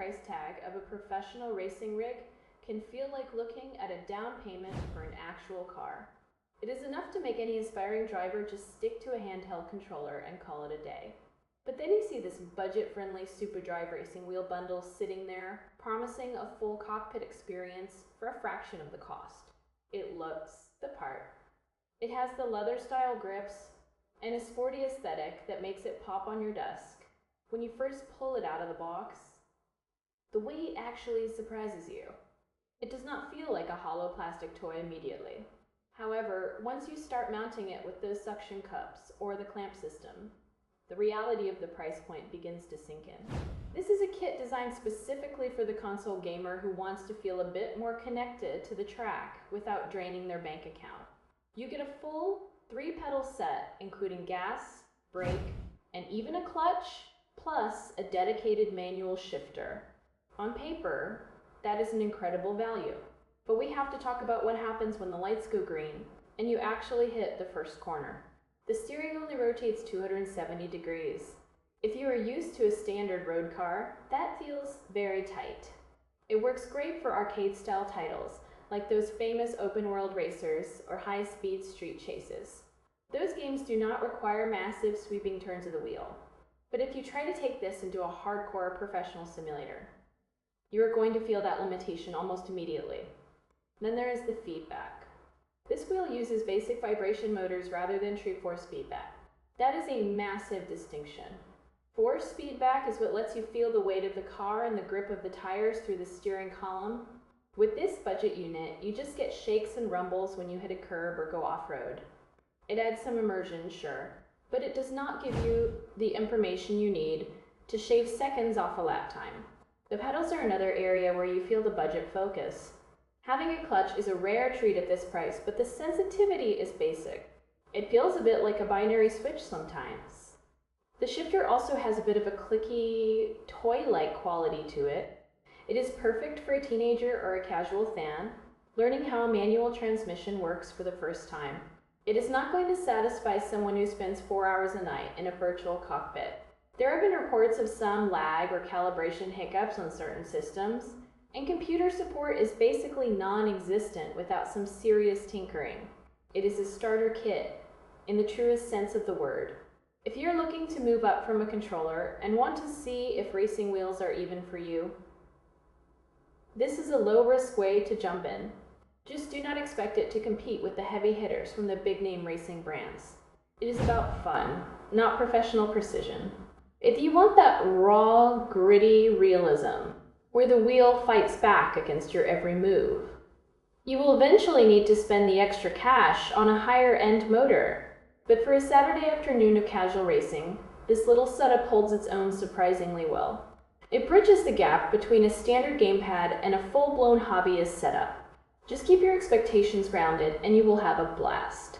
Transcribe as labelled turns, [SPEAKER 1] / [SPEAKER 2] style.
[SPEAKER 1] price tag of a professional racing rig can feel like looking at a down payment for an actual car. It is enough to make any aspiring driver just stick to a handheld controller and call it a day. But then you see this budget-friendly Superdrive racing wheel bundle sitting there, promising a full cockpit experience for a fraction of the cost. It looks the part. It has the leather-style grips and a sporty aesthetic that makes it pop on your desk. When you first pull it out of the box, the weight actually surprises you. It does not feel like a hollow plastic toy immediately. However, once you start mounting it with those suction cups or the clamp system, the reality of the price point begins to sink in. This is a kit designed specifically for the console gamer who wants to feel a bit more connected to the track without draining their bank account. You get a full 3-pedal set, including gas, brake, and even a clutch, plus a dedicated manual shifter. On paper, that is an incredible value. But we have to talk about what happens when the lights go green and you actually hit the first corner. The steering only rotates 270 degrees. If you are used to a standard road car, that feels very tight. It works great for arcade-style titles, like those famous open-world racers or high-speed street chases. Those games do not require massive sweeping turns of the wheel. But if you try to take this into a hardcore professional simulator, you are going to feel that limitation almost immediately. Then there is the feedback. This wheel uses basic vibration motors rather than true force feedback. That is a massive distinction. Force feedback is what lets you feel the weight of the car and the grip of the tires through the steering column. With this budget unit, you just get shakes and rumbles when you hit a curb or go off-road. It adds some immersion, sure, but it does not give you the information you need to shave seconds off a lap time. The pedals are another area where you feel the budget focus. Having a clutch is a rare treat at this price, but the sensitivity is basic. It feels a bit like a binary switch sometimes. The shifter also has a bit of a clicky, toy-like quality to it. It is perfect for a teenager or a casual fan, learning how a manual transmission works for the first time. It is not going to satisfy someone who spends 4 hours a night in a virtual cockpit. There have been reports of some lag or calibration hiccups on certain systems, and computer support is basically non-existent without some serious tinkering. It is a starter kit, in the truest sense of the word. If you're looking to move up from a controller and want to see if racing wheels are even for you, this is a low-risk way to jump in. Just do not expect it to compete with the heavy hitters from the big-name racing brands. It is about fun, not professional precision. If you want that raw, gritty realism, where the wheel fights back against your every move, you will eventually need to spend the extra cash on a higher-end motor. But for a Saturday afternoon of casual racing, this little setup holds its own surprisingly well. It bridges the gap between a standard gamepad and a full-blown hobbyist setup. Just keep your expectations grounded and you will have a blast.